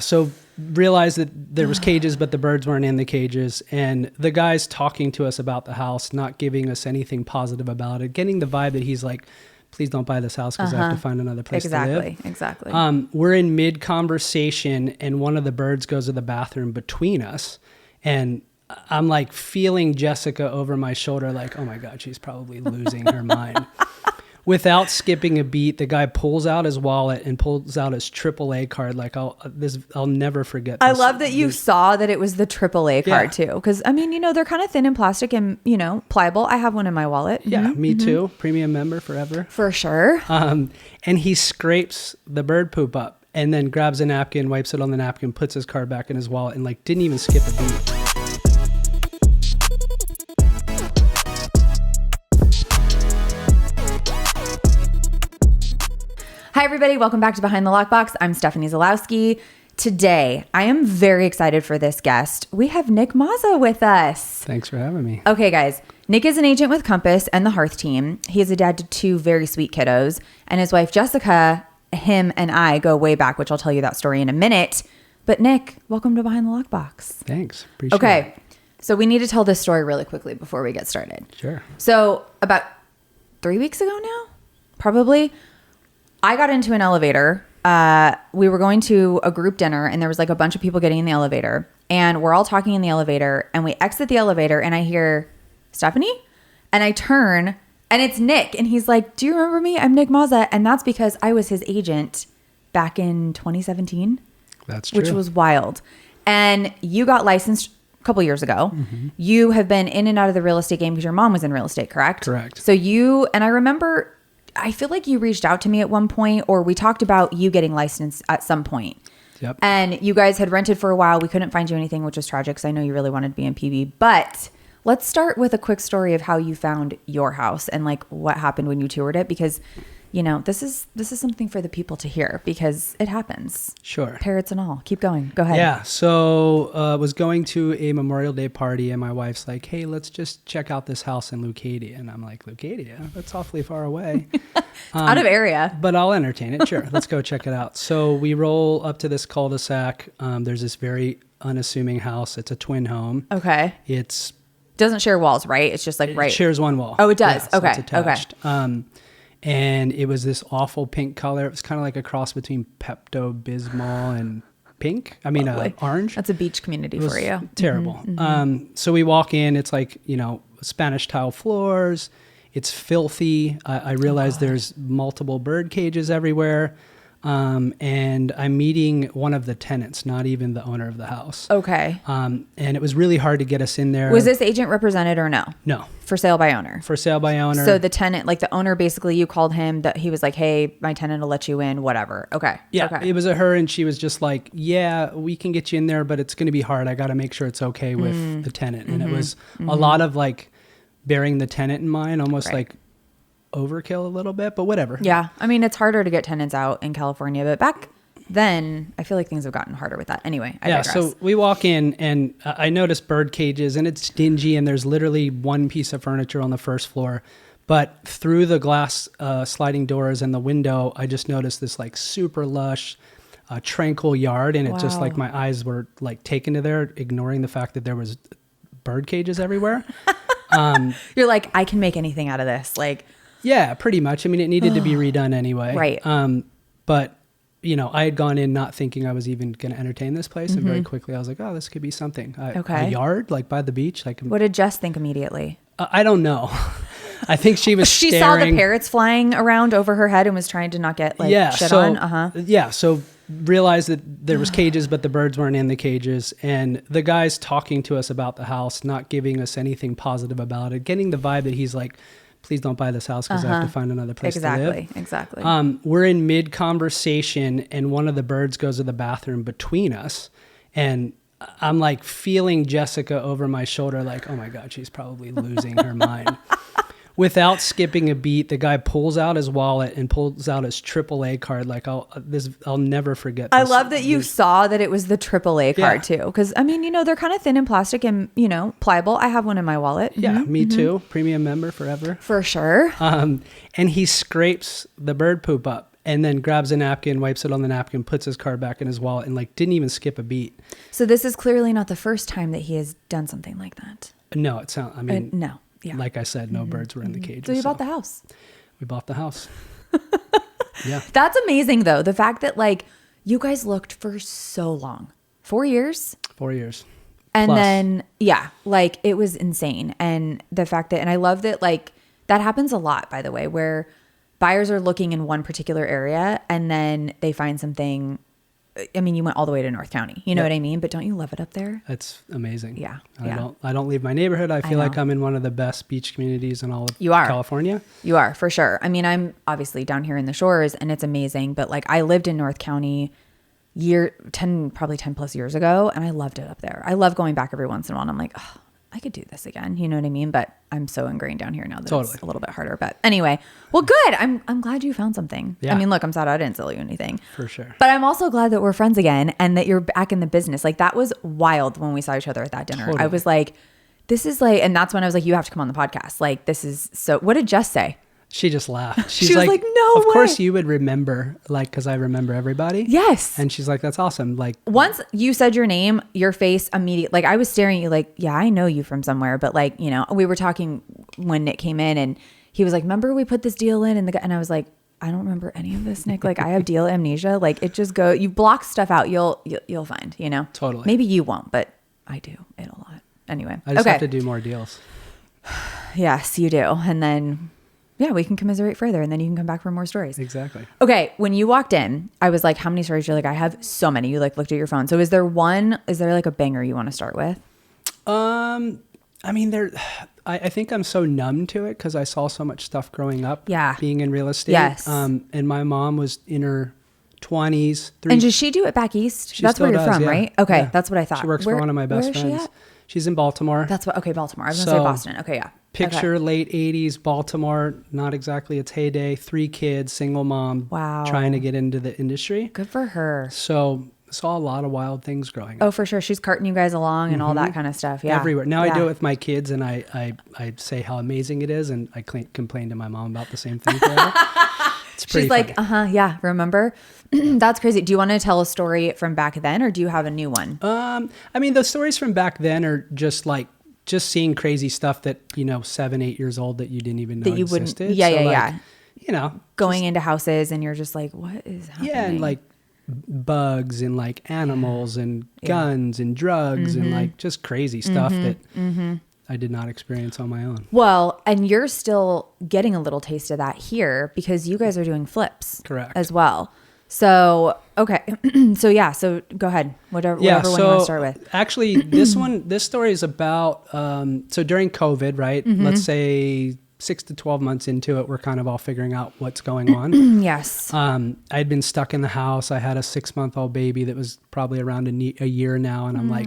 So realized that there was cages, but the birds weren't in the cages. And the guy's talking to us about the house, not giving us anything positive about it, getting the vibe that he's like, please don't buy this house because I have to find another place to live. Exactly. We're in mid-conversation and one of the birds goes to the bathroom between us. And I'm like feeling Jessica over my shoulder like, oh my God, she's probably losing her mind. Without skipping a beat, the guy pulls out his wallet and pulls out his AAA card. Like I'll never forget this. I love that you saw that it was the AAA card too. Because I mean, they're kind of thin and plastic and, pliable. I have one in my wallet. Yeah, me too. Premium member forever. For sure. And he scrapes the bird poop up and then grabs a napkin, wipes it on the napkin, puts his card back in his wallet and like didn't even skip a beat. Hi, everybody. Welcome back to Behind the Lockbox. I'm Stephanie Zalowski. Today, I am very excited for this guest. We have Nick Mazza with us. Thanks for having me. Okay, guys. Nick is an agent with Compass and the Harth Team. He is a dad to two very sweet kiddos. And his wife, Jessica, him and I go way back, which I'll tell you that story in a minute. But Nick, welcome to Behind the Lockbox. Thanks. Appreciate it. Okay. So we need to tell this story really quickly before we get started. Sure. So about 3 weeks ago now, probably, I got into an elevator. We were going to a group dinner and there was like a bunch of people getting in the elevator and we're all talking in the elevator and we exit the elevator and I hear Stephanie and I turn and it's Nick and he's like, do you remember me? I'm Nick Mazza. And that's because I was his agent back in 2017. That's true. Which was wild. And you got licensed a couple years ago. Mm-hmm. You have been in and out of the real estate game because your mom was in real estate, correct? Correct. So and I remember, I feel like you reached out to me at one point or we talked about you getting licensed at some point. Yep. And you guys had rented for a while. We couldn't find you anything, which was tragic because I know you really wanted to be in PB. But let's start with a quick story of how you found your house and like what happened when you toured it because, this is something for the people to hear because it happens. Sure. Parrots and all. Keep going. Go ahead. Yeah. So was going to a Memorial Day party and my wife's like, hey, let's just check out this house in Leucadia. And I'm like, Leucadia? That's awfully far away. Out of area. But I'll entertain it. Sure. Let's go check it out. So we roll up to this cul-de-sac. There's this very unassuming house. It's a twin home. Okay. It's doesn't share walls, right? It's just like It shares one wall. Oh, it does. Yeah, so okay. it's attached. And it was this awful pink color. It was kind of like a cross between Pepto-Bismol and pink. I mean, orange. That's a beach community for you. Terrible. Mm-hmm. So we walk in. It's like, Spanish tile floors. It's filthy. I realize there's multiple bird cages everywhere. And I'm meeting one of the tenants, not even the owner of the house. Okay. And it was really hard to get us in there. Was this agent represented or no? No. For sale by owner? For sale by owner. So the tenant, like the owner, basically you called him, that he was like, hey, my tenant will let you in, whatever. Okay. Yeah. Okay. It was her and she was just like, yeah, we can get you in there, but it's going to be hard. I got to make sure it's okay with the tenant. And it was a lot of like bearing the tenant in mind, almost like overkill a little bit, but whatever. Yeah. I mean, it's harder to get tenants out in California, but back then I feel like things have gotten harder with that. Anyway, I digress. So we walk in and I noticed bird cages and it's dingy and there's literally one piece of furniture on the first floor, but through the glass sliding doors and the window, I just noticed this like super lush, tranquil yard. And it just like my eyes were like taken to there, ignoring the fact that there was bird cages everywhere. You're like, I can make anything out of this. Like, yeah, pretty much. I mean, it needed to be redone anyway. Right. But, I had gone in not thinking I was even going to entertain this place. And very quickly I was like, oh, this could be something. A yard, like by the beach. Like, what did Jess think immediately? I don't know. I think she was She staring. saw the parrots flying around over her head and was trying to not get shit on. Yeah. So realized that there was cages, but the birds weren't in the cages. And the guy's talking to us about the house, not giving us anything positive about it, getting the vibe that he's like, please don't buy this house because I have to find another place to live. Exactly. We're in mid-conversation and one of the birds goes to the bathroom between us. And I'm like feeling Jessica over my shoulder like, oh my God, she's probably losing her mind. Without skipping a beat, the guy pulls out his wallet and pulls out his AAA card. Like I'll never forget this. I love that you saw that it was the AAA card too. Because I mean, they're kind of thin and plastic and, pliable. I have one in my wallet. Yeah, me too. Premium member forever. For sure. And he scrapes the bird poop up and then grabs a napkin, wipes it on the napkin, puts his card back in his wallet, and like didn't even skip a beat. So this is clearly not the first time that he has done something like that. No, it sounds. I mean, no. Yeah. Like I said, no birds were in the cage. So you bought the house. We bought the house. Yeah. That's amazing, though. The fact that like you guys looked for so long, 4 years. 4 years. And Plus. then, yeah, like it was insane. And the fact that, and I love that, like, that happens a lot, by the way, where buyers are looking in one particular area and then they find something. I mean, you went all the way to North County, you know what I mean? But don't you love it up there? It's amazing. Yeah. I don't leave my neighborhood. I feel like I'm in one of the best beach communities in all of California. You are, for sure. I mean, I'm obviously down here in the shores and it's amazing, but like I lived in North County probably 10 plus years ago, and I loved it up there. I love going back every once in a while. And I'm like, oh, I could do this again. You know what I mean? But I'm so ingrained down here now that it's a little bit harder. But anyway, well, good. I'm glad you found something. Yeah. I mean, look, I'm sad I didn't sell you anything. For sure. But I'm also glad that we're friends again and that you're back in the business. Like that was wild when we saw each other at that dinner. Totally. I was like, this is like, and that's when I was like, you have to come on the podcast. Like, this is so, what did Jess say? She just laughed. She was like, no way. Of course you would remember, like, because I remember everybody. Yes. And she's like, that's awesome. Like, once you said your name, your face immediately, like I was staring at you like, yeah, I know you from somewhere. But like, you know, we were talking when Nick came in and he was like, remember we put this deal in and I was like, I don't remember any of this, Nick. Like I have deal amnesia. Like it just you block stuff out. You'll find, you know, totally. Maybe you won't, but I do it a lot. Anyway. I just have to do more deals. Yes, you do. And then yeah, we can commiserate further and then you can come back for more stories. Exactly. Okay. When you walked in, I was like, how many stories? You're like, I have so many. You like looked at your phone. So is there like a banger you want to start with? I mean, I think I'm so numb to it because I saw so much stuff growing up. Yeah. Being in real estate. Yes. And my mom was in her 20s. And does she do it back east? That's where you're from, yeah. Right? Okay. Yeah. That's what I thought. She works for one of my best friends. Where is she at? She's in Baltimore. Okay, Baltimore. I was going to say Boston. Okay, yeah. Picture late 80s, Baltimore, not exactly its heyday, 3 kids, single mom, wow, trying to get into the industry. Good for her. So saw a lot of wild things growing up. Oh, for sure. She's carting you guys along and all that kind of stuff. Yeah. Everywhere. Now I do it with my kids and I say how amazing it is and I complain to my mom about the same thing forever. She's like, yeah, remember? That's crazy. Do you want to tell a story from back then or do you have a new one? I mean, the stories from back then are just seeing crazy stuff that, 7, 8 years old that you didn't even know existed. Yeah. You know, going into houses and you're just like, what is happening? Yeah. And like bugs and like animals and guns and drugs and like just crazy stuff that I did not experience on my own. Well, and you're still getting a little taste of that here because you guys are doing flips. Correct. As well. So, okay. So go ahead. Whatever one you want to start with. Actually, this story is about, so during COVID, right? Let's say 6 to 12 months into it, we're kind of all figuring out what's going on. Yes. I'd been stuck in the house. I had a 6-month-old baby that was probably around a year now. And I'm like,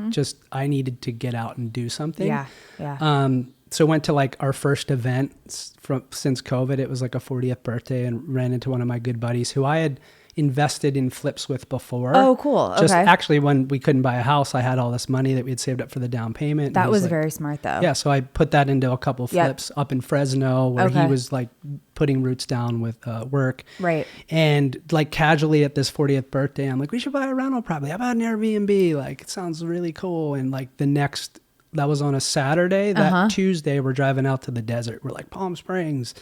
I needed to get out and do something. Yeah. Yeah. So went to like our first event since COVID. It was like a 40th birthday and ran into one of my good buddies who I had invested in flips with before. Oh, cool. Okay. Just actually when we couldn't buy a house, I had all this money that we had saved up for the down payment. That was very smart though. Yeah. So I put that into a couple flips up in Fresno where he was like putting roots down with work. Right. And like casually at this 40th birthday, I'm like, we should buy a rental property. How about an Airbnb? Like it sounds really cool. And like that was on a Saturday. That Tuesday, we're driving out to the desert. We're like Palm Springs,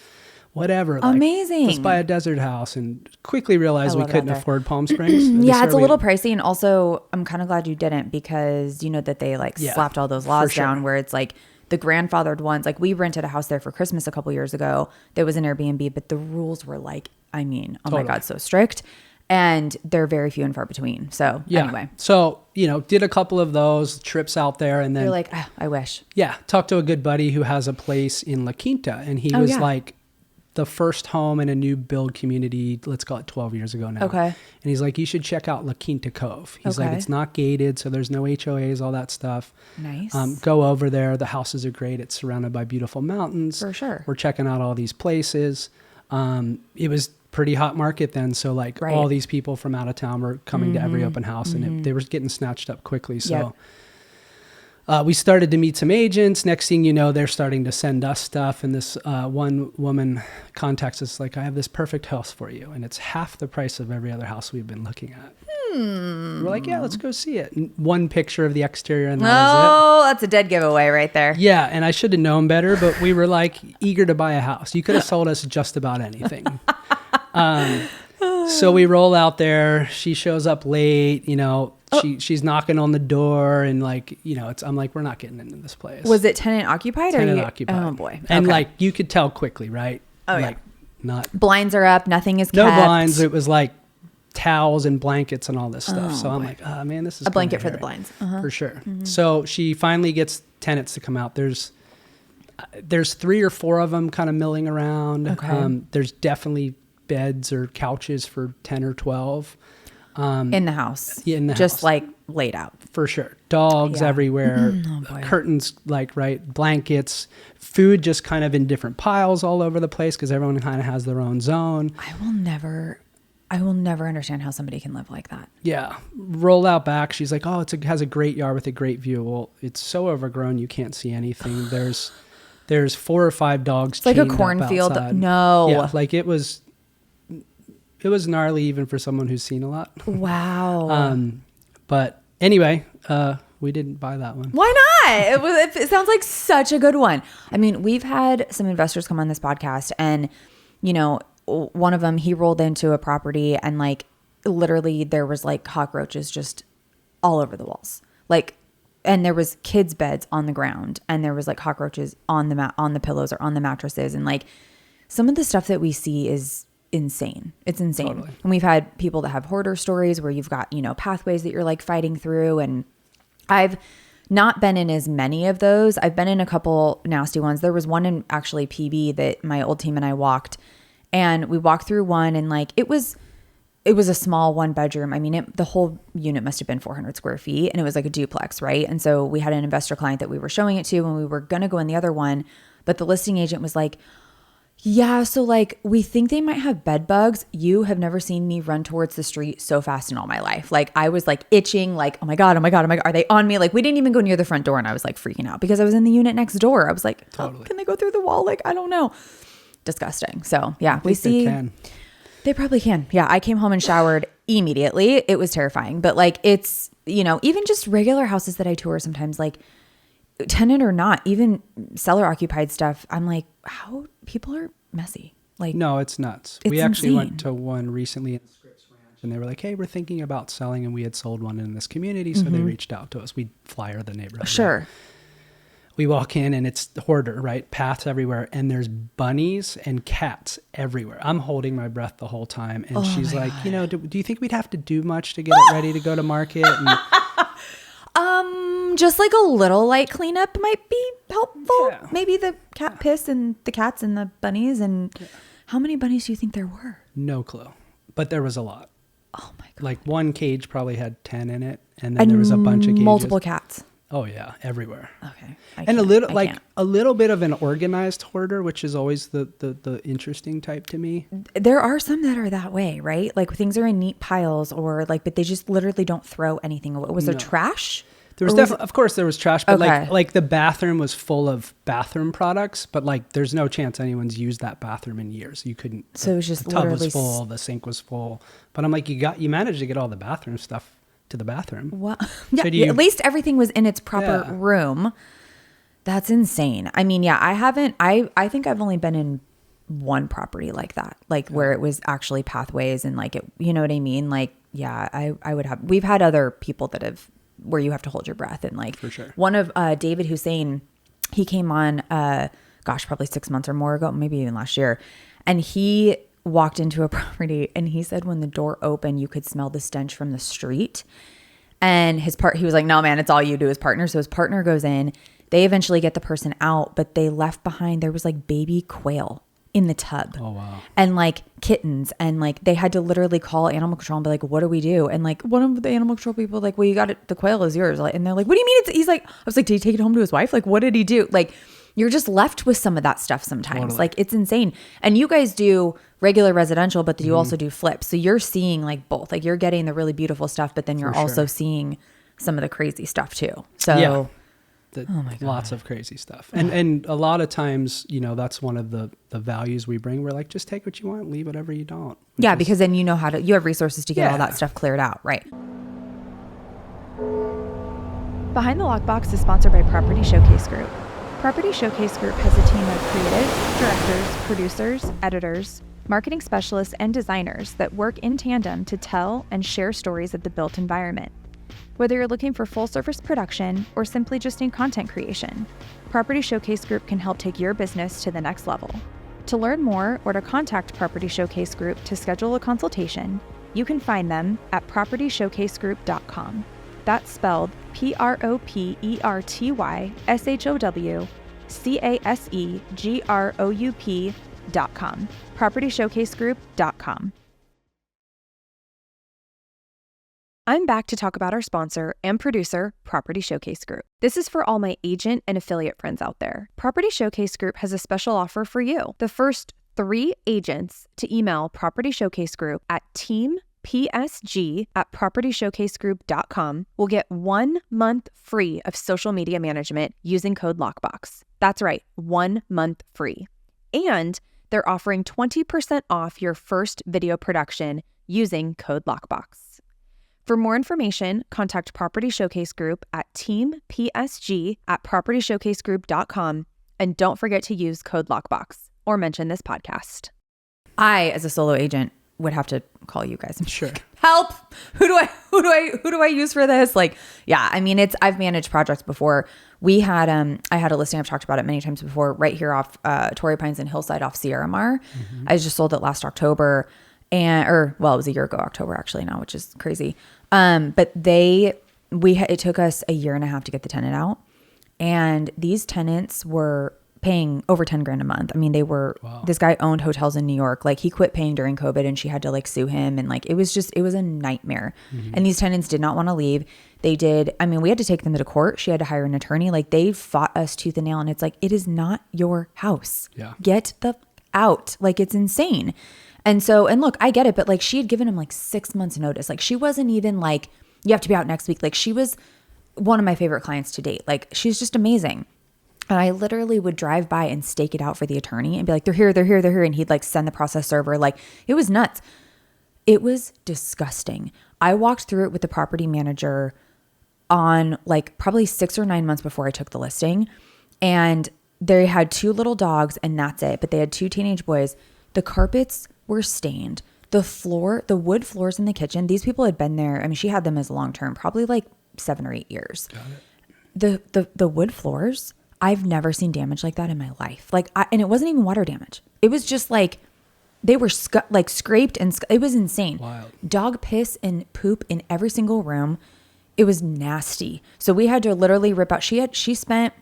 whatever. Like, amazing. Let's buy a desert house and quickly realized we couldn't afford Palm Springs. Yeah, it's a little pricey. And also I'm kind of glad you didn't because you know that they slapped all those laws down where it's like the grandfathered ones. Like we rented a house there for Christmas a couple years ago. There was an Airbnb, but the rules were like, my God, so strict. And they're very few and far between. So anyway. So, did a couple of those trips out there and then you're like, I wish. Yeah. Talked to a good buddy who has a place in La Quinta and he was like the first home in a new build community, let's call it 12 years ago now. Okay. And he's like, you should check out La Quinta Cove. He's like, it's not gated, so there's no HOAs, all that stuff. Nice. Go over there. The houses are great. It's surrounded by beautiful mountains. For sure. We're checking out all these places. It was pretty hot market then. So like all these people from out of town were coming to every open house and they were getting snatched up quickly. So we started to meet some agents. Next thing you know, they're starting to send us stuff. And this one woman contacts us like, I have this perfect house for you. And it's half the price of every other house we've been looking at. We're like, yeah, let's go see it. And one picture of the exterior and that was it. Oh, that's a dead giveaway right there. Yeah, and I should have known better, but we were like eager to buy a house. You could have sold us just about anything. So we roll out there. She shows up late, she's knocking on the door and I'm like, we're not getting into this place. Was it tenant occupied? Tenant occupied. Oh boy. And okay. you could tell quickly, right? Oh like, not blinds are up. Nothing is no kept. blinds. It was like towels and blankets and all this stuff. So I'm like, oh man, this is a blanket for the blinds. For sure. Mm-hmm. So she finally gets tenants to come out. There's 3 or 4 of them kind of milling around. Okay. There's definitely beds or couches for 10 or 12. In the house. Yeah, in the just house. like laid out. For sure. Dogs everywhere. Curtains, blankets, food just kind of in different piles all over the place because everyone kind of has their own zone. I will never understand how somebody can live like that. Yeah. Roll out back. She's like, oh, it has a great yard with a great view. Well, it's so overgrown you can't see anything. There's 4 or 5 dogs. It's like a cornfield. No. Yeah, it was gnarly even for someone who's seen a lot. Wow. But anyway, we didn't buy that one. Why not? It sounds like such a good one. I mean, we've had some investors come on this podcast and, one of them, he rolled into a property and literally there was cockroaches just all over the walls. And there was kids' beds on the ground and there was cockroaches on the pillows or on the mattresses. And some of the stuff that we see is insane. It's insane. Totally. And we've had people that have hoarder stories where you've got, pathways that you're fighting through. And I've not been in as many of those. I've been in a couple nasty ones. There was one in actually PB that my old team and I walked, and we walked through one and it was a small 1-bedroom. I mean, the whole unit must have been 400 square feet and it was a duplex, right? And so we had an investor client that we were showing it to and we were going to go in the other one, but the listing agent was like, yeah, so we think they might have bed bugs. You have never seen me run towards the street so fast in all my life. I was itching, oh my God, are they on me? We didn't even go near the front door and I was freaking out because I was in the unit next door. I was like, totally. Can they go through the wall? I don't know. Disgusting. So yeah, we see. They probably can. Yeah, I came home and showered immediately. It was terrifying. But it's, even just regular houses that I tour sometimes, tenant or not, even seller occupied stuff, I'm like, how people are messy. No, it's nuts. We actually went to one recently in Scripps Ranch and they were like, hey, we're thinking about selling, and we had sold one in this community. So they reached out to us. We flyer the neighborhood. Sure. Right? We walk in and it's the hoarder, right? Paths everywhere. And there's bunnies and cats everywhere. I'm holding my breath the whole time. And she's like, God. Do you think we'd have to do much to get it ready to go to market? And just a little light cleanup might be helpful. Yeah. Maybe the cat piss and the cats and the bunnies. And how many bunnies do you think there were? No clue. But there was a lot. Oh my God. One cage probably had 10 in it. And then there was a bunch of cages. Multiple cats. Oh yeah, everywhere. Okay. And a little bit of an organized hoarder, which is always the interesting type to me. There are some that are that way, right? Things are in neat piles or but they just literally don't throw anything away. Was there trash? There was definitely, of course there was trash, but okay. The bathroom was full of bathroom products, but there's no chance anyone's used that bathroom in years. You couldn't. So it was just the tub literally was full, the sink was full, but I'm like, you managed to get all the bathroom stuff to the bathroom. Well, so at least everything was in its proper room. That's insane. I mean, I haven't, I think I've only been in one property like that, where it was actually pathways and it, you know what I mean? I would have, we've had other people that have, where you have to hold your breath and for sure. One of David Hussein, he came on, probably 6 months or more ago, maybe even last year. And he walked into a property and he said when the door opened, you could smell the stench from the street. And he was like, no, man, it's all you do, his partner. So his partner goes in, they eventually get the person out, but they left behind, there was baby quail in the tub. Oh, wow. And kittens. And they had to literally call animal control and be like, what do we do? And one of the animal control people well, you got it. The quail is yours. And they're like, what do you mean? He's like, I was like, did he take it home to his wife? What did he do? You're just left with some of that stuff sometimes. Totally. It's insane. And you guys do regular residential, but you also do flips. So you're seeing both. You're getting the really beautiful stuff, but then you're also seeing some of the crazy stuff too. So Lots of crazy stuff. And a lot of times, that's one of the values we bring. We're like, just take what you want, leave whatever you don't. Yeah, because then you have resources to get all that stuff cleared out, right? Behind the Lockbox is sponsored by Property Showcase Group. Property Showcase Group has a team of creatives, directors, producers, editors, marketing specialists, and designers that work in tandem to tell and share stories of the built environment. Whether you're looking for full-service production or simply just need content creation, Property Showcase Group can help take your business to the next level. To learn more or to contact Property Showcase Group to schedule a consultation, you can find them at propertyshowcasegroup.com. That's spelled PROPERTYSHOWCASEGROUP.com. PropertyShowcaseGroup.com. I'm back to talk about our sponsor and producer, Property Showcase Group. This is for all my agent and affiliate friends out there. Property Showcase Group has a special offer for you. The first 3 agents to email Property Showcase Group at teampsg@propertyshowcasegroup.com will get 1 month free of social media management using code LOCKBOX. That's right, 1 month free. And they're offering 20% off your first video production using code LOCKBOX. For more information, contact Property Showcase Group at teampsg@propertyshowcasegroup.com, and don't forget to use code LOCKBOX or mention this podcast. I, as a solo agent, would have to call you guys. Sure. Help! Who do I use for this? I've managed projects before. We had I had a listing, I've talked about it many times before, right here off Torrey Pines and Hillside off Sierra Mar. Mm-hmm. I just sold it last October. It was a year ago, October actually now, which is crazy. But it took us a year and a half to get the tenant out, and these tenants were paying over 10 grand a month. I mean, this guy owned hotels in New York. Like, he quit paying during COVID and she had to sue him. And it was a nightmare. Mm-hmm. And these tenants did not want to leave. We had to take them to court. She had to hire an attorney. They fought us tooth and nail. And it's it is not your house. Yeah. Get the out. It's insane. And look, I get it, but she had given him 6 months notice. She wasn't even you have to be out next week. She was one of my favorite clients to date. She's just amazing. And I literally would drive by and stake it out for the attorney and be like, they're here. And he'd send the process server. It was nuts. It was disgusting. I walked through it with the property manager on probably 6 or 9 months before I took the listing. And they had 2 little dogs and that's it. But they had 2 teenage boys. The carpets were stained. The wood floors in the kitchen, these people had been there. I mean, she had them as long-term, probably 7 or 8 years. Got it. The wood floors, I've never seen damage like that in my life. And it wasn't even water damage. It was just they were scraped and it was insane. Wild. Dog piss and poop in every single room. It was nasty. So we had to literally rip out. She spent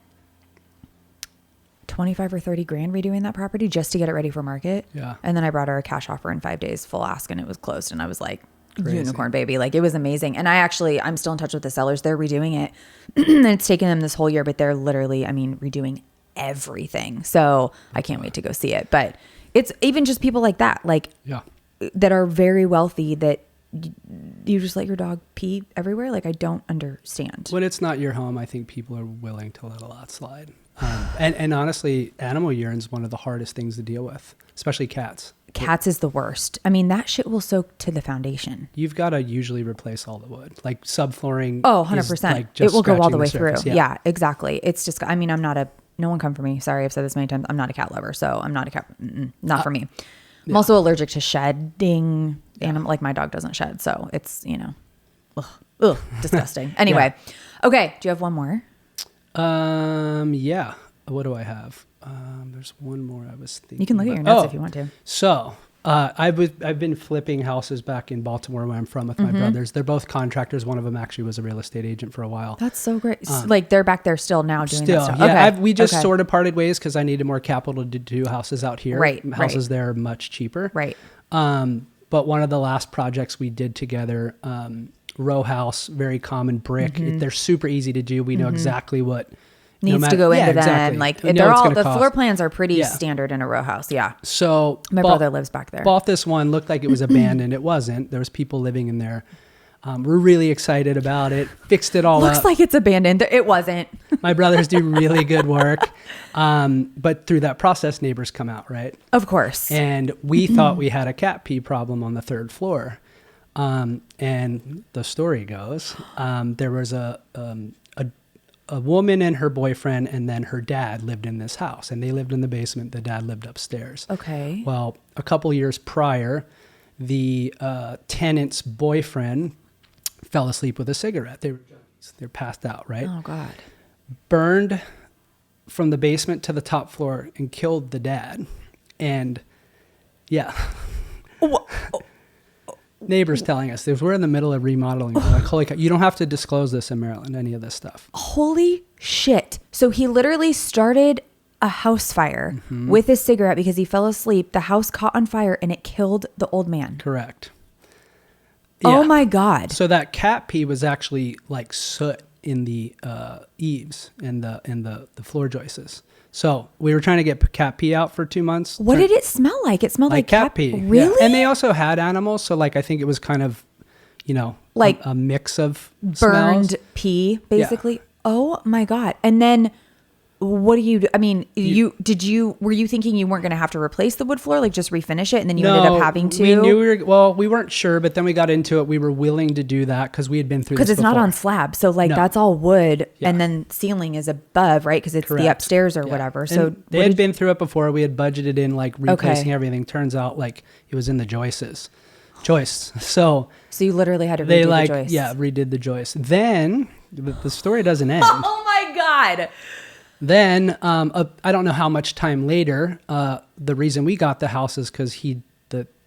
25 or 30 grand redoing that property just to get it ready for market. Yeah. And then I brought her a cash offer in 5 days, full ask, and it was closed. And I was like, crazy. Unicorn baby. It was amazing. And I'm still in touch with the sellers. They're redoing it. And it's taken them this whole year, but they're literally, redoing everything. So I can't wait to go see it. But it's even just people like that, that are very wealthy, that you just let your dog pee everywhere. I don't understand. When it's not your home, I think people are willing to let a lot slide. And honestly, animal urine is one of the hardest things to deal with, especially cats. Cats is the worst. That shit will soak to the foundation. You've got to usually replace all the wood, subflooring. Oh, 100%. It will go all the way through. Yeah, exactly. It's just, no one come for me. Sorry, I've said this many times. I'm not a cat lover, so I'm not a cat. Not for me. I'm also allergic to shedding. And my dog doesn't shed. So it's, disgusting. Anyway. Okay. Do you have one more? Yeah. What do I have? There's one more I was thinking. You can look at your notes if you want to. So, I've been flipping houses back in Baltimore, where I'm from, with my brothers. They're both contractors. One of them actually was a real estate agent for a while. That's so great. They're back there still now doing that stuff. Yeah. Okay. We just sort of parted ways because I needed more capital to do houses out here. Right. Houses there are much cheaper. Right. But one of the last projects we did together, row house, very common brick. They're super easy to do. We know exactly what needs to go into them. They're all, the floor plans are pretty standard in a row house. Yeah. So my brother lives back there. Bought this one, looked like it was abandoned. It wasn't. There was people living in there. We're really excited about it. Fixed it all up. Looks like it's abandoned. It wasn't. My brothers do really good work. But through that process, neighbors come out, right? Of course. And we thought we had a cat pee problem on the third floor. And the story goes, there was a woman and her boyfriend, and then her dad lived in this house, and they lived in the basement. The dad lived upstairs. Okay. Well, a couple years prior, the tenant's boyfriend fell asleep with a cigarette. They're passed out, right? Oh God. Burned from the basement to the top floor and killed the dad. And yeah. Neighbors telling us this. We're in the middle of remodeling. We're like, holy cow, you don't have to disclose this in Maryland, any of this stuff. Holy shit. So he literally started a house fire with a cigarette because he fell asleep. The house caught on fire and it killed the old man. Correct. Oh Yeah. my God. So that cat pee was actually like soot in the eaves and the floor joists. So we were trying to get cat pee out for 2 months. What did it smell like? It smelled like cat pee. Really? Yeah. And they also had animals. So like, I think it was kind of, like a mix of burned smells. pee, basically. Oh my God. And then what do you do? I mean, were you thinking you weren't going to have to replace the wood floor, like just refinish it? And then you ended up having to? We knew we weren't sure, but then we got into it. We were willing to do that because we had been through this because it's before. not on slab. So like that's all wood. Yeah. And then ceiling is above, right? Because it's Correct. the upstairs or Yeah. whatever. And So they had been through it before. We had budgeted in like replacing everything. Turns out like it was in the joists. So you literally had to redo they the joist. redid the joist. Then the story doesn't end. Oh my God. Then I don't know how much time later, the reason we got the house is because he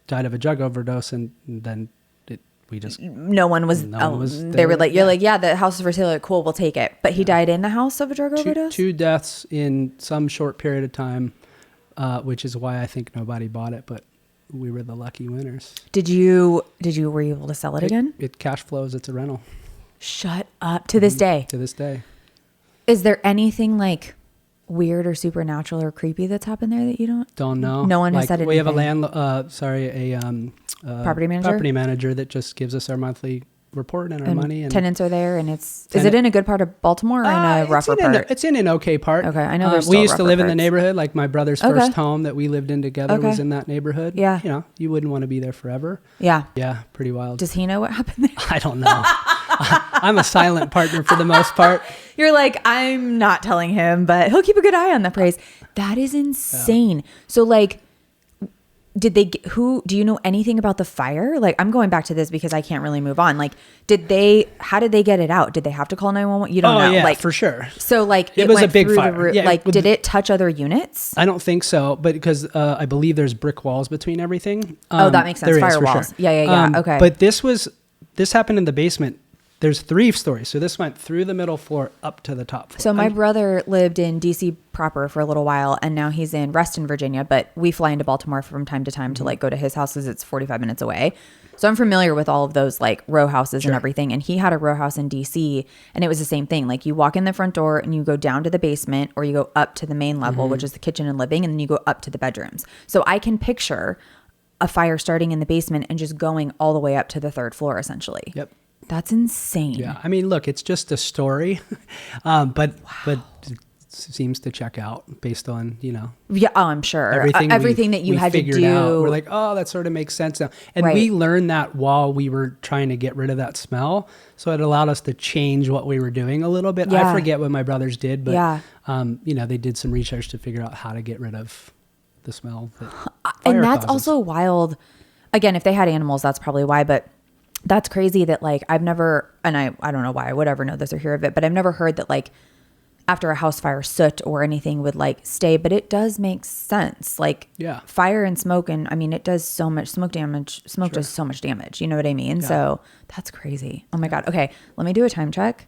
died of a drug overdose, and then No one was there. they were like, you're like, yeah, the house is for sale. Like, cool, we'll take it. But he died in the house of a drug overdose? Two deaths in some short period of time, which is why I think nobody bought it, but we were the lucky winners. Were you able to sell it again? It cash flows. It's a rental. Shut up. To this day. To this day. Is there anything like weird or supernatural or creepy that's happened there that you Don't know. No one has said We have a anything. Property manager? Property manager that just gives us our monthly report and our money. And tenants are there, and is it in a good part of Baltimore or in a rougher part? It's in an okay part. Okay, I know there's we still used to rougher live in the parts. neighborhood. Like my brother's first home that we lived in together was in that neighborhood. Yeah. You wouldn't want to be there forever. Yeah. Yeah, pretty wild. Does he know what happened there? I don't know. I'm a silent partner for the most part. You're like, I'm not telling him, but he'll keep a good eye on the praise. That is insane. Yeah. So like, do you know anything about the fire? Like, I'm going back to this because I can't really move on. Like, how did they get it out? Did they have to call 911? You don't know. Yeah, like, for sure. So like, it was went a big through fire. The roof. Yeah, like, did it touch other units? I don't think so, but because I believe there's brick walls between everything. That makes sense. Firewalls. Sure. Yeah. Okay. But this happened in the basement. There's 3 stories. So this went through the middle floor up to the top floor. So my brother lived in DC proper for a little while, and now he's in Reston, Virginia, but we fly into Baltimore from time to time to like go to his houses. It's 45 minutes away. So I'm familiar with all of those like row houses and everything. And he had a row house in DC, and it was the same thing. Like you walk in the front door and you go down to the basement, or you go up to the main level, which is the kitchen and living, and then you go up to the bedrooms. So I can picture a fire starting in the basement and just going all the way up to the 3rd floor, essentially. Yep. That's insane. Yeah. I mean, look, it's just a story, but it seems to check out based on, Yeah. Oh, I'm sure. Everything that you had to figured do. Out. We're like, oh, that sort of makes sense now. And we learned that while we were trying to get rid of that smell. So it allowed us to change what we were doing a little bit. Yeah. I forget what my brothers did, but, they did some research to figure out how to get rid of the smell. And that's also wild. Again, if they had animals, that's probably why, but that's crazy that like I've never, and I don't know why I would ever know this or hear of it, but I've never heard that like after a house fire, soot or anything would like stay, but it does make sense. Like fire and smoke, and I mean, it does so much smoke damage. Smoke does so much damage. You know what I mean? Yeah. So that's crazy. Oh my God. Okay. Let me do a time check.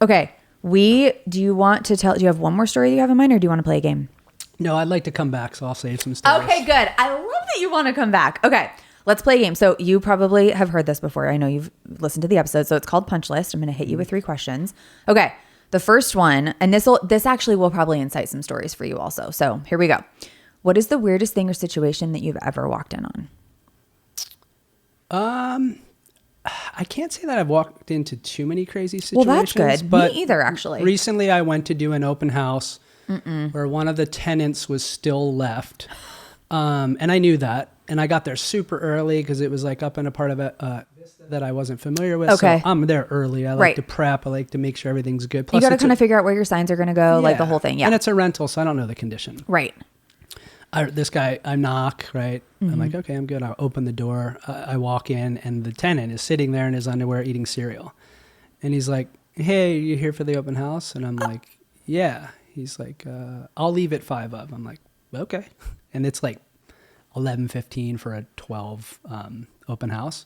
Okay. Do you have one more story that you have in mind, or do you want to play a game? No, I'd like to come back, so I'll save some stories. Okay, good. I love that you want to come back. Okay. Let's play a game. So you probably have heard this before. I know you've listened to the episode. So it's called Punch List. I'm going to hit you with 3 questions. Okay. The first one, and this actually will probably incite some stories for you also. So here we go. What is the weirdest thing or situation that you've ever walked in on? I can't say that I've walked into too many crazy Well, situations. that's good. But Me either, actually. Recently, I went to do an open house where one of the tenants was still left. And I knew that. And I got there super early because it was like up in a part of it that I wasn't familiar with. Okay. So I'm there early. I like Right. to prep. I like to make sure everything's good. You got to kind of figure out where your signs are going to go, like the whole thing. Yeah. And it's a rental, so I don't know the condition. Right. This guy, I knock, right? Mm-hmm. I'm like, okay, I'm good. I open the door. I walk in, and the tenant is sitting there in his underwear eating cereal. And he's like, hey, you here for the open house? And I'm like, yeah. He's like, I'll leave at 5 up. I'm like, okay. And it's like 11:15 for a 12 open house.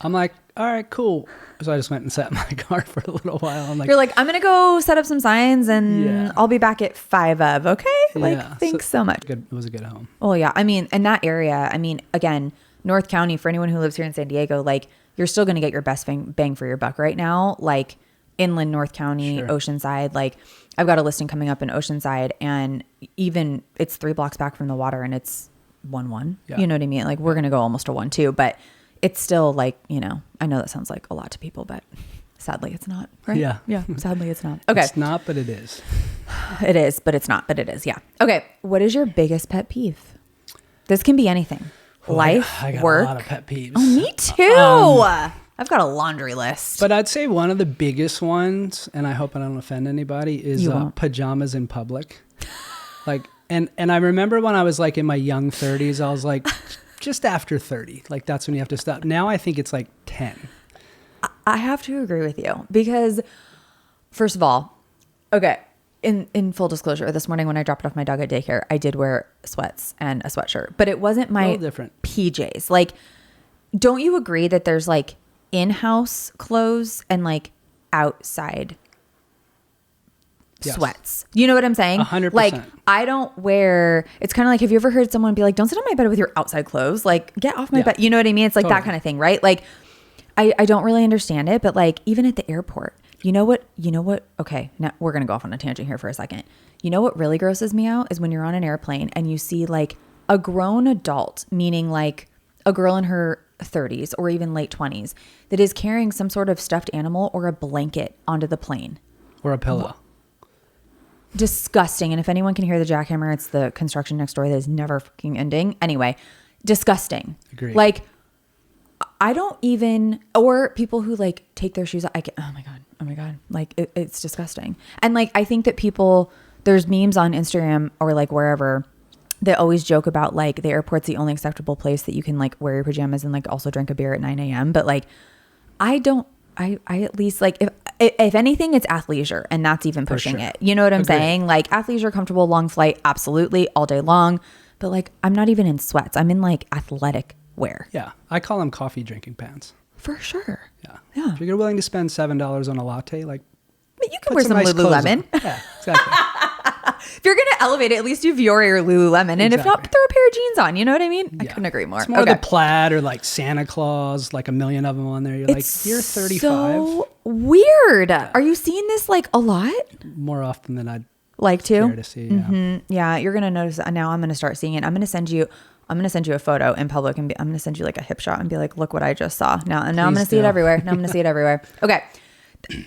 I'm like, all right, cool. So I just went and sat in my car for a little while. I'm like, You're like, I'm going to go set up some signs and I'll be back at 5 of. Okay. Like, yeah. thanks so much. It was a good home. Oh yeah. I mean, in that area, I mean, again, North County, for anyone who lives here in San Diego, like you're still going to get your best bang for your buck right now. Like inland North County, Sure. Oceanside, like I've got a listing coming up in Oceanside and even it's 3 blocks back from the water and it's 1-1. Yeah. You know what I mean? Like we're going to go almost to 1-2, but it's still like, you know, I know that sounds like a lot to people, but sadly it's not, right? Yeah. Yeah. Sadly it's not. Okay. It's not, but it is. It is, but it's not, but it is. Yeah. Okay. What is your biggest pet peeve? This can be anything. Oh, Life, I got work. a lot of pet peeves. Oh, me too. I've got a laundry list. But I'd say one of the biggest ones, and I hope I don't offend anybody, is You won't. pajamas in public. Like, and I remember when I was like in my young 30s, I was like, just after 30, like that's when you have to stop. Now I think it's like 10. I have to agree with you because, first of all, okay, in full disclosure, this morning when I dropped off my dog at daycare, I did wear sweats and a sweatshirt, but it wasn't my little different. PJs. Like, don't you agree that there's like in-house clothes and like outside Yes. sweats? You know what I'm saying? 100%. Like, I don't wear, it's kind of like, have you ever heard someone be like, don't sit on my bed with your outside clothes? Like, get off my Yeah. bed. You know what I mean? It's like that Totally. kind of thing, right? Like, I don't really understand it, but like, even at the airport, you know what? Okay, now we're going to go off on a tangent here for a second. You know what really grosses me out is when you're on an airplane and you see like a grown adult, meaning like a girl in her 30s or even late 20s, that is carrying some sort of stuffed animal or a blanket onto the plane. Or a pillow. Disgusting. And if anyone can hear the jackhammer, it's the construction next door that is never fucking ending. Anyway, disgusting. Agreed. Like, I don't even, or people who like take their shoes off. Oh my God. Like it's disgusting. And like, I think that people, there's memes on Instagram or like wherever that always joke about like the airport's the only acceptable place that you can like wear your pajamas and like also drink a beer at 9 a.m. But like, I at least like, if anything, it's athleisure and that's even pushing sure. it. You know what I'm Agreed. saying? Like athleisure, comfortable, long flight, absolutely all day long. But like, I'm not even in sweats. I'm in like athletic wear. Yeah. I call them coffee drinking pants. For sure. Yeah. Yeah. If you're willing to spend $7 on a latte, like, But you can put wear some nice clothes Lululemon. on. Yeah, exactly. If you're going to elevate it, at least you Fiore or Lululemon. And if not, Exactly. throw a pair of jeans on. You know what I mean? I Yeah. couldn't agree more. It's more Okay. the plaid or like Santa Claus, like a million of them on there. You're It's like, you're 35 so weird. Are you seeing this like a lot? more often than I'd Like care to? to see. Yeah. Yeah, you're gonna notice that now. I'm gonna start seeing it. I'm gonna send you a photo in public and I'm gonna send you like a hip shot and be like, look what I just saw. Now I'm gonna Please see it do. everywhere. Now I'm gonna see it everywhere. Okay,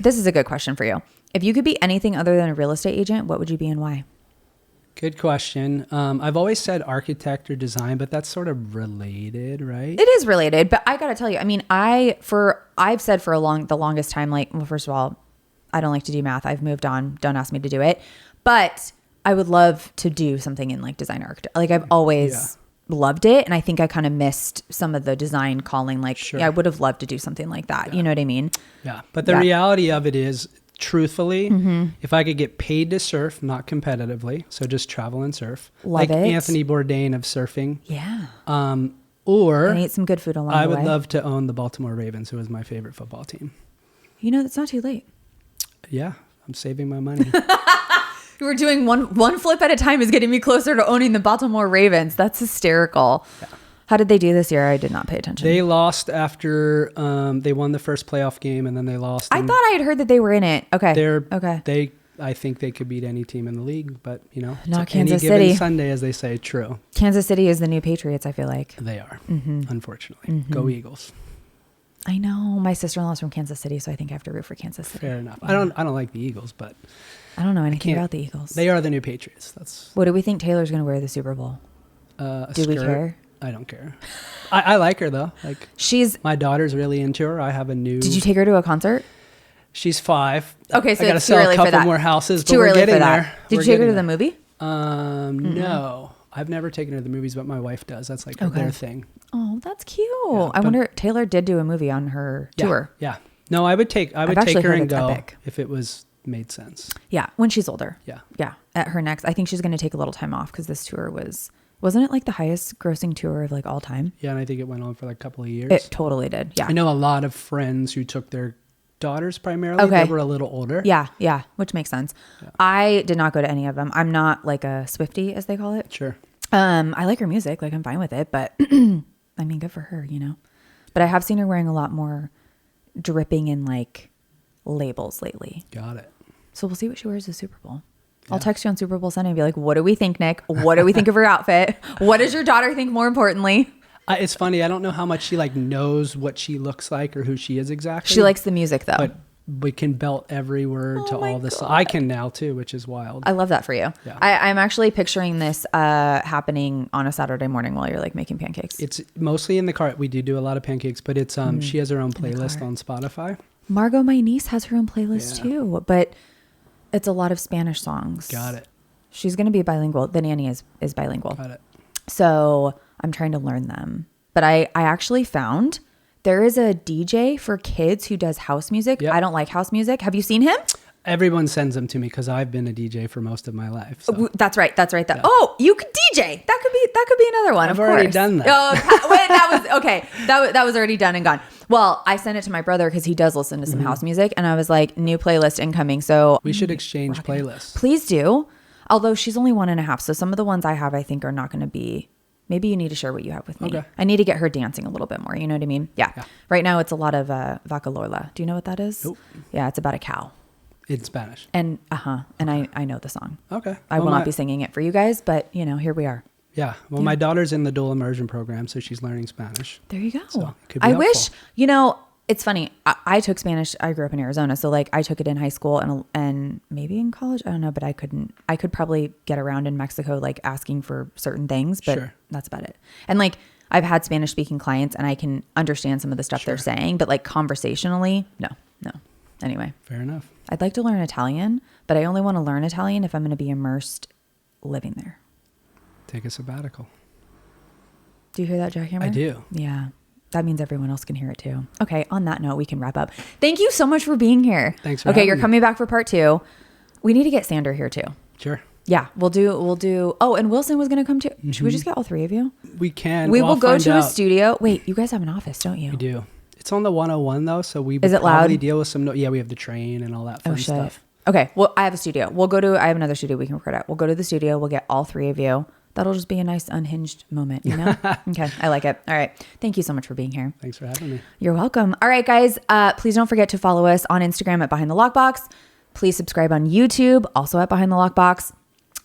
this is a good question for you. If you could be anything other than a real estate agent, what would you be and why? Good question. I've always said architect or design, but that's sort of related, right? It is related, but I gotta tell you, I mean, I've said for the longest time, like, well, first of all, I don't like to do math. I've moved on. Don't ask me to do it. But I would love to do something in like design architect. Like I've always loved it. And I think I kind of missed some of the design calling. Like, Sure. yeah, I would have loved to do something like that. You know what I mean? Yeah. But the Yeah. reality of it is, truthfully, if I could get paid to surf, not competitively, so just travel and surf, Love like it. Anthony Bourdain of surfing, Yeah. or And eat some good food along I the would way. love to own the Baltimore Ravens, who is my favorite football team. You know, it's not too late. Yeah, I'm saving my money. We're doing one flip at a time is getting me closer to owning the Baltimore Ravens. That's hysterical. Yeah. How did they do this year? I did not pay attention. They lost after they won the first playoff game, and then they lost. I thought I had heard that they were in it. Okay. Okay. I think they could beat any team in the league, but you know, Not it's any Kansas given City. Sunday, as they say. True. Kansas City is the new Patriots, I feel like. They are, unfortunately. Go Eagles. I know. My sister-in-law's from Kansas City, so I think I have to root for Kansas City. Fair enough. Yeah. I don't like the Eagles, but I don't know anything about the Eagles. They are the new Patriots. That's What do we think Taylor's going to wear the Super Bowl? Do we care? I don't care. I like her though. Like my daughter's really into her. I have a new. Did you take her to a concert? She's 5. Okay, so I gotta it's too sell early a couple for that. more houses, Too but we're early getting for that. there. Did you take her to the movie? No. I've never taken her to the movies, but my wife does. That's like their thing. Oh, that's cute. Yeah, I wonder, Taylor did do a movie on her tour. Yeah. No, I would take her and go epic. if it made sense. Yeah, when she's older. Yeah. Yeah. At her next, I think she's going to take a little time off because this tour wasn't it like the highest grossing tour of like all time? Yeah, and I think it went on for like a couple of years. It totally did. Yeah. I know a lot of friends who took their daughters primarily. Okay. They were a little older. Yeah, which makes sense. Yeah. I did not go to any of them. I'm not like a Swiftie, as they call it. Sure. I like her music, like I'm fine with it, but I mean, good for her, you know. But I have seen her wearing a lot more dripping in like labels lately. Got it. So we'll see what she wears at Super Bowl. Yeah. I'll text you on Super Bowl Sunday and be like, what do we think, Nick? What do we think of her outfit? What does your daughter think more importantly? It's funny. I don't know how much she like knows what she looks like or who she is exactly. She likes the music though. But we can belt every word to all this. I can now too, which is wild. I love that for you. Yeah. I'm actually picturing this happening on a Saturday morning while you're like making pancakes. It's mostly in the car. We do a lot of pancakes, but it's she has her own playlist on Spotify. Margot, my niece, has her own playlist too, but it's a lot of Spanish songs. Got it. She's going to be bilingual. The nanny is bilingual. Got it. So I'm trying to learn them. But I actually found there is a DJ for kids who does house music. Yep. I don't like house music. Have you seen him? Everyone sends them to me because I've been a DJ for most of my life. So. That's right. Yeah. Oh, you could DJ. That could be another one. I've already done that. Oh, wait, that was okay. That was already done and gone. Well, I sent it to my brother because he does listen to some house music, and I was like, new playlist incoming. So we should exchange playlists. Please do. Although she's only 1.5, so some of the ones I have, I think, are not going to be. Maybe you need to share what you have with me. Okay. I need to get her dancing a little bit more. You know what I mean? Yeah. Right now, it's a lot of Vaca Lorla. Do you know what that is? Nope. Yeah, it's about a cow. In Spanish. And I know the song. Okay. I will not be singing it for you guys, but here we are. Yeah. Well, my daughter's in the dual immersion program, so she's learning Spanish. There you go. So it could be I helpful. wish, it's funny. I took Spanish. I grew up in Arizona, so like I took it in high school and maybe in college. I don't know, but I could probably get around in Mexico, like asking for certain things, but that's about it. And like I've had Spanish speaking clients and I can understand some of the stuff they're saying, but like conversationally, no. Anyway. Fair enough. I'd like to learn Italian, but I only want to learn Italian if I'm going to be immersed living there. Take a sabbatical. Do you hear that, jackhammer? I do. Yeah. That means everyone else can hear it too. Okay. On that note, we can wrap up. Thank you so much for being here. Thanks for having you're me. Coming back for part 2. We need to get Sander here too. Sure. Yeah. We'll do. Oh, and Wilson was going to come too. Should we just get all 3 of you? We can. We will go to a studio. Wait, you guys have an office, don't you? We do. It's on the 101 though, so we Is it probably loud? deal with some. Yeah, we have the train and all that fun stuff. Okay. Well, I have a studio. I have another studio we can record at. We'll go to the studio. We'll get all 3 of you. That'll just be a nice unhinged moment, you know? Okay. I like it. All right. Thank you so much for being here. Thanks for having me. You're welcome. All right, guys. Please don't forget to follow us on Instagram at Behind the Lockbox. Please subscribe on YouTube, also at Behind the Lockbox.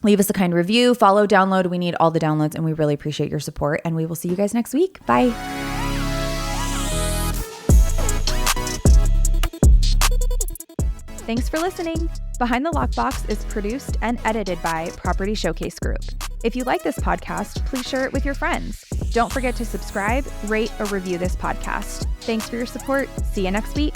Leave us a kind review, follow, download. We need all the downloads and we really appreciate your support. And we will see you guys next week. Bye. Thanks for listening. Behind the Lockbox is produced and edited by Property Showcase Group. If you like this podcast, please share it with your friends. Don't forget to subscribe, rate, or review this podcast. Thanks for your support. See you next week.